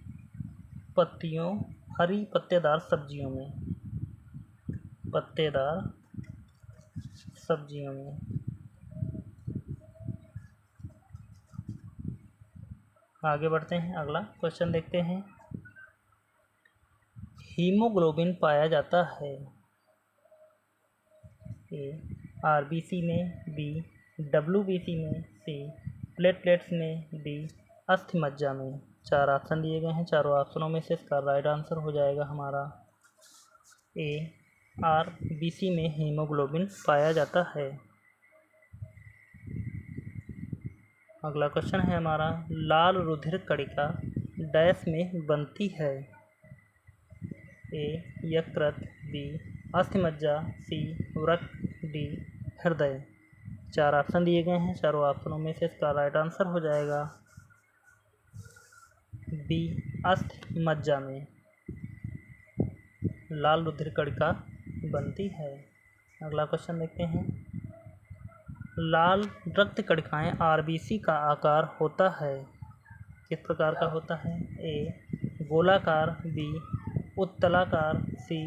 पत्तेदार सब्जियों में, आगे बढ़ते हैं, अगला क्वेश्चन देखते हैं। हीमोग्लोबिन पाया जाता है ए आरबीसी में, बी डब्ल्यूबीसी में, सी प्लेटलेट्स में, डी अस्थि मज्जा में। 4 ऑप्शन दिए गए हैं। चारों ऑप्शनों में से इसका राइट आंसर हो जाएगा हमारा ए आरबीसी में हीमोग्लोबिन पाया जाता है। अगला क्वेश्चन है हमारा, लाल रुधिर कणिका डैश में बनती है? ए यकृत, बी अस्थिमज्जा, सी वृक्क, डी हृदय। 4 ऑप्शन दिए गए हैं। चारों ऑप्शनों में से इसका राइट आंसर हो जाएगा बी अस्थिमज्जा में लाल रुधिर कणिका बनती है। अगला क्वेश्चन देखते हैं। लाल रक्त कणिकाएं आरबीसी का आकार होता है, किस प्रकार का होता है? ए गोलाकार, बी उत्तलाकार, सी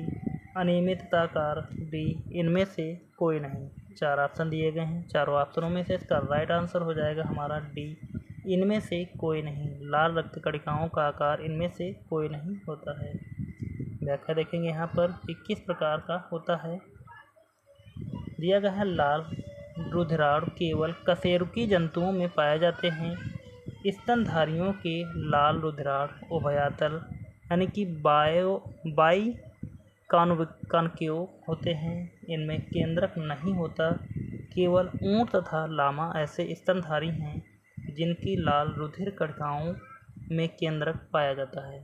अनियमितताकार, डी इनमें से कोई नहीं। 4 ऑप्शन दिए गए हैं। चारों ऑप्शनों में से इसका राइट आंसर हो जाएगा हमारा डी इनमें से कोई नहीं। लाल रक्त कणिकाओं का आकार इनमें से कोई नहीं होता है। व्याख्या देखेंगे यहाँ पर कि किस प्रकार का होता है। दिया गया है, लाल रुधिराणु केवल कशेरुकी जंतुओं में पाए जाते हैं। स्तनधारियों के लाल रुधिराणु उभयतल यानी कि बाई कॉन्केव होते हैं। इनमें केंद्रक नहीं होता। केवल ऊंट तथा लामा ऐसे स्तनधारी हैं जिनकी लाल रुधिर कणिकाओं में केंद्रक पाया जाता है।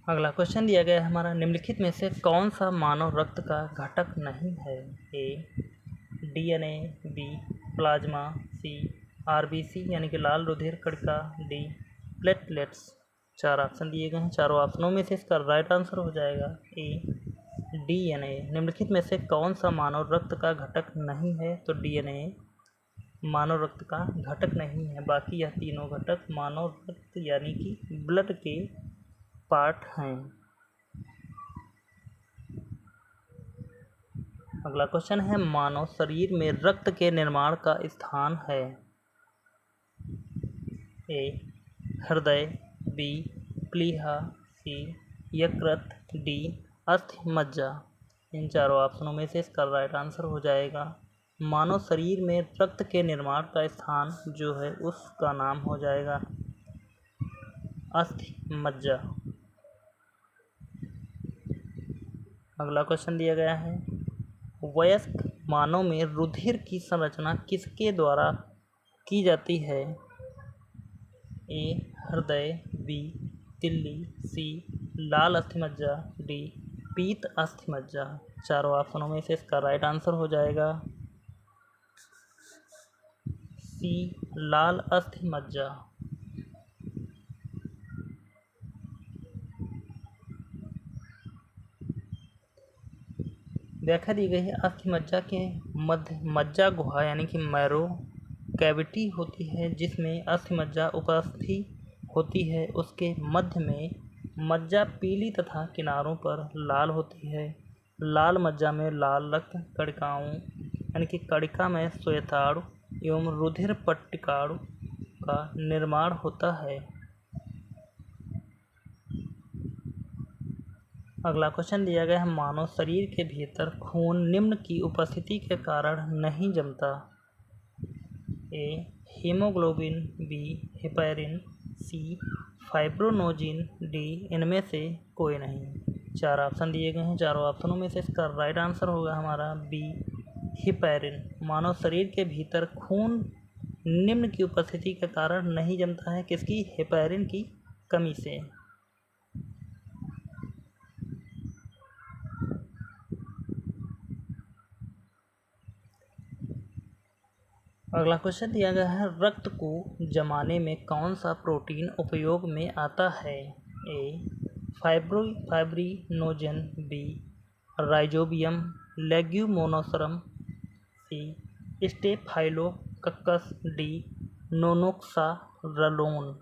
अगला क्वेश्चन दिया गया है हमारा, निम्नलिखित में से कौन सा मानव रक्त का घटक नहीं है? ए डीएनए, बी प्लाज्मा, सी आरबीसी यानी कि लाल रुधिर कणिका, डी प्लेटलेट्स। 4 ऑप्शन दिए गए हैं। चारों ऑप्शनों में से इसका राइट आंसर हो जाएगा ए डीएनए। निम्नलिखित में से कौन सा मानव रक्त का घटक नहीं है? तो डीएनए मानव रक्त का घटक नहीं है। बाकी यह तीनों घटक मानव रक्त यानी कि ब्लड के पार्ट हैं। अगला क्वेश्चन है, मानव शरीर में रक्त के निर्माण का स्थान है? ए हृदय, बी प्लीहा, सी यकृत, डी अस्थि मज्जा। इन चारों ऑप्शनों में से इसका राइट आंसर हो जाएगा मानव शरीर में रक्त के निर्माण का स्थान जो है उसका नाम हो जाएगा अस्थि मज्जा। अगला क्वेश्चन दिया गया है, वयस्क मानव में रुधिर की संरचना किसके द्वारा की जाती है? ए हृदय, बी तिल्ली, सी लाल अस्थिमज्जा, डी पीत अस्थिमज्जा। चारों ऑप्शनों में से इसका राइट आंसर हो जाएगा सी लाल अस्थिमज्जा। व्याख्या दी गई है, अस्थिमज्जा के मध्य मज्जा गुहा यानी कि मैरो कैविटी होती है जिसमें अस्थिमज्जा उपस्थित होती है। उसके मध्य में मज्जा पीली तथा किनारों पर लाल होती है। लाल मज्जा में लाल रक्त कणिकाओं यानी कि कणिका में श्वेताणु एवं रुधिर पट्टिकाणु का निर्माण होता है। अगला क्वेश्चन दिया गया है, मानव शरीर के भीतर खून निम्न की उपस्थिति के कारण नहीं जमता। ए हीमोग्लोबिन, बी हेपेरिन, सी फाइब्रोनोजिन, डी इनमें से कोई नहीं। चार ऑप्शन दिए गए हैं, चारों ऑप्शनों में से इसका राइट आंसर होगा हमारा बी हेपेरिन। मानव शरीर के भीतर खून निम्न की उपस्थिति के कारण नहीं जमता है, किसकी? हेपेरिन की कमी से। अगला क्वेश्चन दिया गया है, रक्त को जमाने में कौन सा प्रोटीन उपयोग में आता है? ए फाइब्रिनोजन, बी राइजोबियम लेग्यूमिनोसरम, सी स्टेफाइलोकक्कस, डी नोनोक्सारलोन।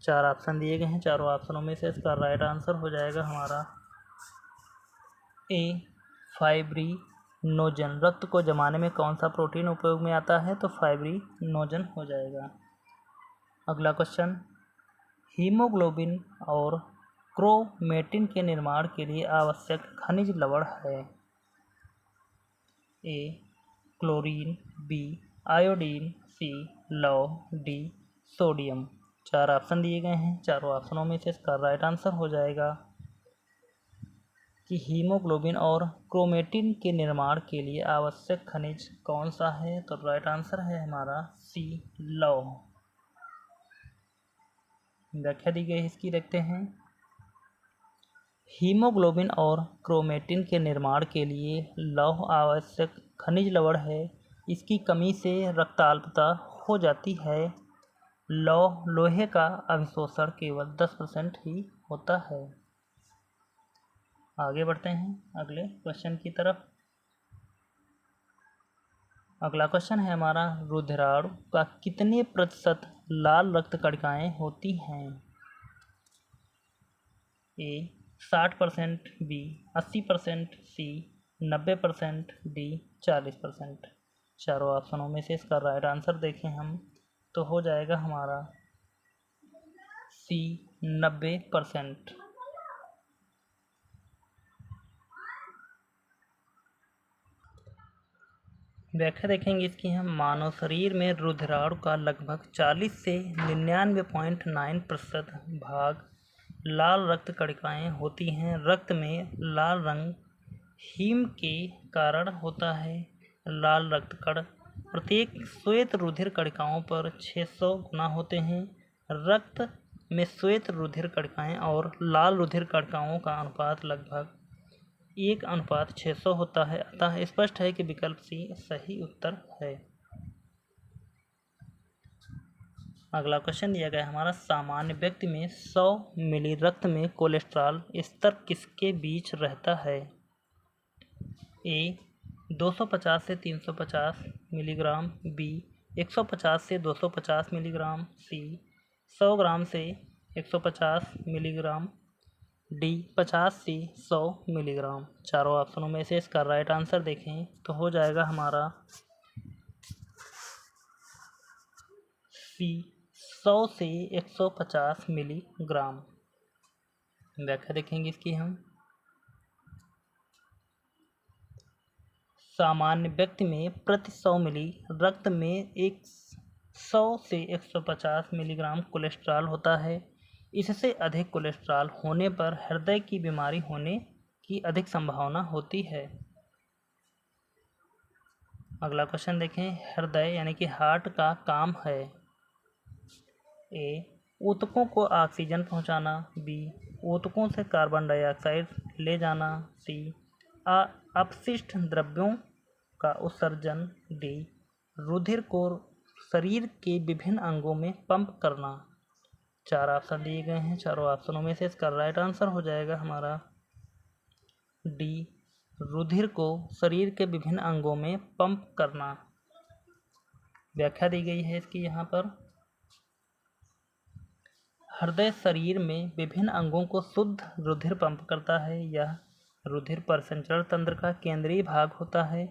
चार ऑप्शन दिए गए हैं, चारों ऑप्शनों में से इसका राइट आंसर हो जाएगा हमारा ए फाइब्रिनोजन। रक्त को जमाने में कौन सा प्रोटीन उपयोग में आता है? तो फाइब्रिनोजन हो जाएगा। अगला क्वेश्चन, हीमोग्लोबिन और क्रोमेटिन के निर्माण के लिए आवश्यक खनिज लवण है? ए क्लोरीन, बी आयोडीन, सी लौह, डी सोडियम। चार ऑप्शन दिए गए हैं, चारों ऑप्शनों में से इसका राइट आंसर हो जाएगा कि हीमोग्लोबिन और क्रोमेटिन के निर्माण के लिए आवश्यक खनिज कौन सा है? तो राइट आंसर है हमारा सी लौह। व्याख्या दी गई इसकी देखते हैं, हीमोग्लोबिन और क्रोमेटिन के निर्माण के लिए लौह आवश्यक खनिज लवण है। इसकी कमी से रक्ताल्पता हो जाती है। लोहे का अभिशोषण केवल 10% ही होता है। आगे बढ़ते हैं अगले क्वेश्चन की तरफ। अगला क्वेश्चन है हमारा, रुधिराणु का कितने प्रतिशत लाल रक्त कणिकाएं होती हैं? ए 60%, बी 80%, सी 90%, डी 40%। चारों ऑप्शनों में से इसका राइट आंसर देखें हम तो हो जाएगा हमारा सी 90%। व्याख्या देखेंगे इसकी हम, मानव शरीर में रुधिराणु का लगभग 40 से 99.9% भाग लाल रक्त कणिकाएं होती हैं। रक्त में लाल रंग हीम के कारण होता है। लाल रक्त कण प्रत्येक श्वेत रुधिर कणिकाओं पर 600 गुना होते हैं। रक्त में श्वेत रुधिर कणिकाएं और लाल रुधिर कणिकाओं का अनुपात लगभग 1:600 होता है। अतः स्पष्ट है कि विकल्प सी सही उत्तर है। अगला क्वेश्चन दिया गया हमारा, सामान्य व्यक्ति में 100 मिली रक्त में कोलेस्ट्रॉल स्तर किसके बीच रहता है? ए 250 से 350 मिलीग्राम, बी 150 से 250 मिलीग्राम, सी 100 ग्राम से 150 मिलीग्राम, डी 50 से 100 मिलीग्राम। चारों ऑप्शनों में से इसका राइट आंसर देखें तो हो जाएगा हमारा सी 100 से 150 मिलीग्राम। व्याख्या देखेंगे इसकी हम। सामान्य व्यक्ति में प्रति 100 मिली रक्त में 100 से 150 मिलीग्राम कोलेस्ट्रॉल होता है। इससे अधिक कोलेस्ट्रॉल होने पर हृदय की बीमारी होने की अधिक संभावना होती है। अगला क्वेश्चन देखें। हृदय यानी कि हार्ट का काम है। ए, ऊतकों को ऑक्सीजन पहुंचाना। बी, ऊतकों से कार्बन डाइऑक्साइड ले जाना। सी, अपशिष्ट द्रव्यों का उत्सर्जन। डी, रुधिर को शरीर के विभिन्न अंगों में पंप करना। 4 ऑप्शन दिए गए हैं। चारों ऑप्शनों में से इसका राइट आंसर हो जाएगा हमारा डी, रुधिर को शरीर के विभिन्न अंगों में पंप करना। व्याख्या दी गई है इसकी यहाँ पर। हृदय शरीर में विभिन्न अंगों को शुद्ध रुधिर पंप करता है। यह रुधिर परिसंचरण तंत्र का केंद्रीय भाग होता है।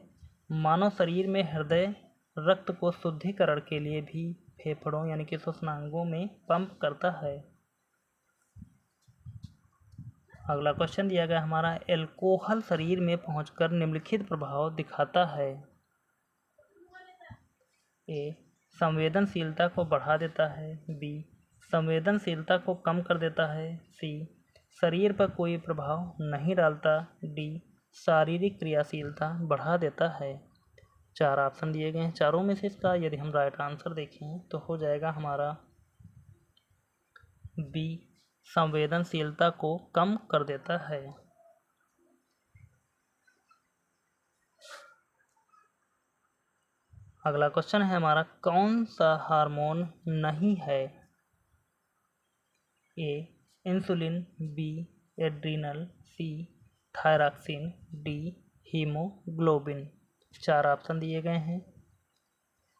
मानव शरीर में हृदय रक्त को शुद्धिकरण के लिए भी फेफड़ों यानी कि श्वसनांगों में पंप करता है। अगला क्वेश्चन दिया गया हमारा। एल्कोहल शरीर में पहुंचकर निम्नलिखित प्रभाव दिखाता है। ए, संवेदनशीलता को बढ़ा देता है। बी, संवेदनशीलता को कम कर देता है। सी, शरीर पर कोई प्रभाव नहीं डालता। डी, शारीरिक क्रियाशीलता बढ़ा देता है। 4 ऑप्शन दिए गए हैं। चारों में से इसका यदि हम राइट आंसर देखें तो हो जाएगा हमारा बी, संवेदनशीलता को कम कर देता है। अगला क्वेश्चन है हमारा। कौन सा हार्मोन नहीं है। A, insulin. B, adrenal. C, thyroxine. D, haemoglobin. 4 option दिए गए हैं।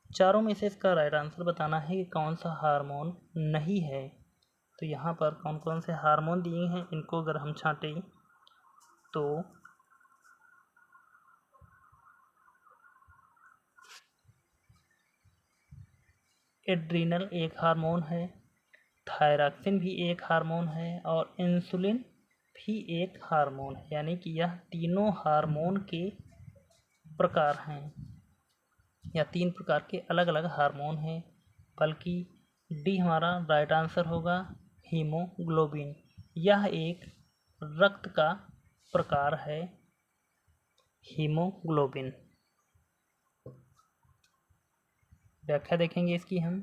चारों में से इसका राइट आंसर बताना है कि कौन सा हार्मोन नहीं है। तो यहाँ पर कौन कौन से हार्मोन दिए हैं इनको अगर हम छांटें तो एड्रिनल एक हार्मोन है, थायरॉक्सिन भी एक हार्मोन है और इंसुलिन भी एक हार्मोन है। यानी कि यह तीनों हार्मोन के प्रकार हैं या 3 प्रकार के अलग अलग हार्मोन हैं। बल्कि डी हमारा राइट आंसर होगा, हीमोग्लोबिन। यह एक रक्त का प्रकार है, हीमोग्लोबिन। व्याख्या देखेंगे इसकी हम।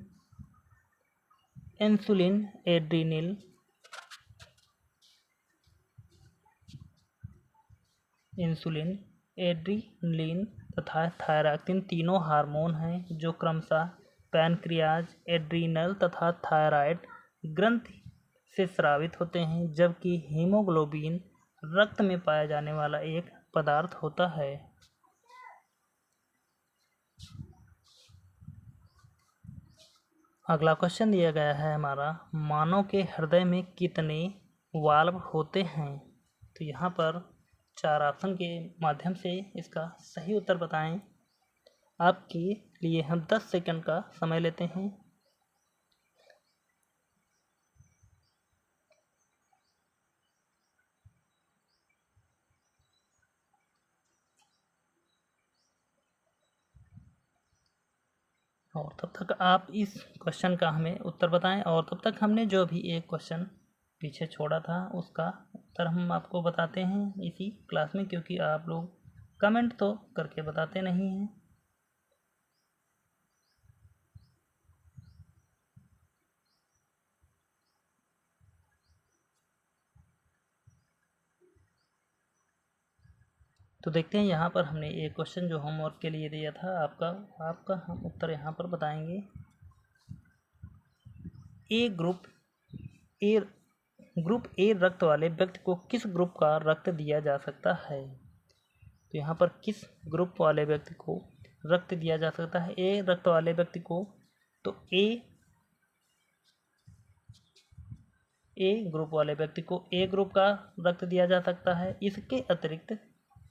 इंसुलिन, एड्रीनलिन तथा थायरॉक्सिन तीनों हार्मोन हैं जो क्रमशः पैनक्रियाज, एड्रीनल तथा थायराइड ग्रंथि से स्रावित होते हैं, जबकि हीमोग्लोबिन रक्त में पाया जाने वाला एक पदार्थ होता है। अगला क्वेश्चन दिया गया है हमारा। मानव के हृदय में कितने वाल्व होते हैं। तो यहाँ पर 4 ऑप्शन के माध्यम से इसका सही उत्तर बताएं। आपके लिए हम 10 सेकंड का समय लेते हैं। और तब तक आप इस क्वेश्चन का हमें उत्तर बताएं और तब तक हमने जो भी एक क्वेश्चन पीछे छोड़ा था उसका उत्तर हम आपको बताते हैं इसी क्लास में, क्योंकि आप लोग कमेंट तो करके बताते नहीं हैं। तो देखते हैं यहाँ पर हमने एक क्वेश्चन जो होमवर्क के लिए दिया था आपका हम उत्तर यहाँ पर बताएंगे। ग्रुप ए रक्त वाले व्यक्ति को किस ग्रुप का रक्त दिया जा सकता है। तो यहाँ पर किस ग्रुप वाले व्यक्ति को रक्त दिया जा सकता है। ए रक्त वाले व्यक्ति को तो ए ग्रुप वाले व्यक्ति को ए ग्रुप का रक्त दिया जा सकता है। इसके अतिरिक्त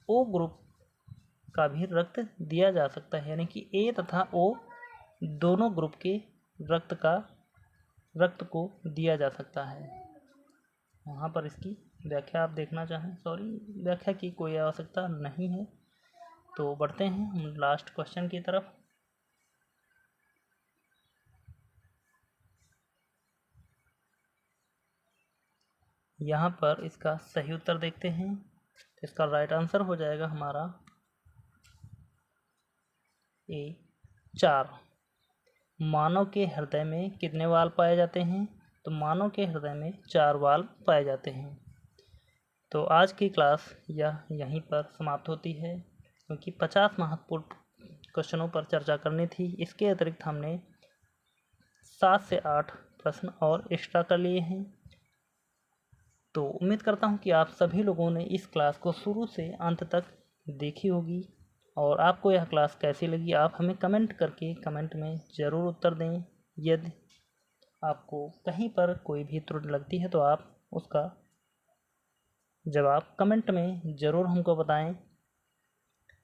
ओ ग्रुप का भी रक्त दिया जा सकता है, यानी कि ए तथा ओ दोनों ग्रुप के रक्त को दिया जा सकता है। यहाँ पर इसकी व्याख्या आप देखना चाहें, सॉरी व्याख्या की कोई आवश्यकता नहीं है। तो बढ़ते हैं हम लास्ट क्वेश्चन की तरफ। यहाँ पर इसका सही उत्तर देखते हैं। इसका राइट आंसर हो जाएगा हमारा ए 4। मानव के हृदय में कितने वाल्व पाए जाते हैं? तो मानव के हृदय में 4 वाल्व पाए जाते हैं। तो आज की क्लास यहीं पर समाप्त होती है, क्योंकि 50 महत्वपूर्ण क्वेश्चनों पर चर्चा करनी थी। इसके अतिरिक्त हमने 7 से 8 प्रश्न और एक्स्ट्रा कर लिए हैं। तो उम्मीद करता हूँ कि आप सभी लोगों ने इस क्लास को शुरू से अंत तक देखी होगी, और आपको यह क्लास कैसी लगी आप हमें कमेंट करके कमेंट में ज़रूर उत्तर दें। यदि आपको कहीं पर कोई भी त्रुटि लगती है तो आप उसका जवाब कमेंट में ज़रूर हमको बताएं।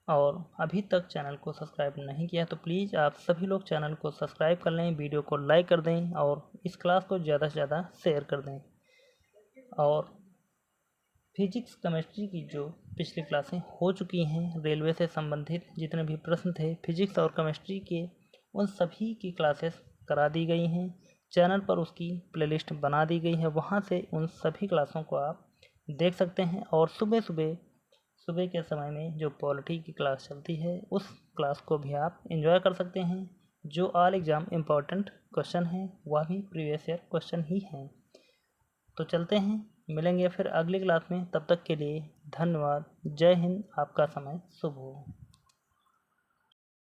और अभी तक चैनल को सब्सक्राइब नहीं किया तो प्लीज़ आप सभी लोग चैनल को सब्सक्राइब कर लें, वीडियो को लाइक कर दें और इस क्लास को ज़्यादा से ज़्यादा शेयर कर दें। और फिजिक्स केमिस्ट्री की जो पिछली क्लासें हो चुकी हैं, रेलवे से संबंधित जितने भी प्रश्न थे फिजिक्स और केमिस्ट्री के, उन सभी की क्लासेस करा दी गई हैं। चैनल पर उसकी प्लेलिस्ट बना दी गई है, वहाँ से उन सभी क्लासों को आप देख सकते हैं। और सुबह के समय में जो पॉलिटी की क्लास चलती है उस क्लास को भी आप एंजॉय कर सकते हैं। जो ऑल एग्ज़ाम इम्पॉर्टेंट क्वेश्चन हैं वह भी प्रीवियस ईयर क्वेश्चन ही हैं। तो चलते हैं, मिलेंगे फिर अगली क्लास में। तब तक के लिए धन्यवाद। जय हिंद। आपका समय शुभ हो।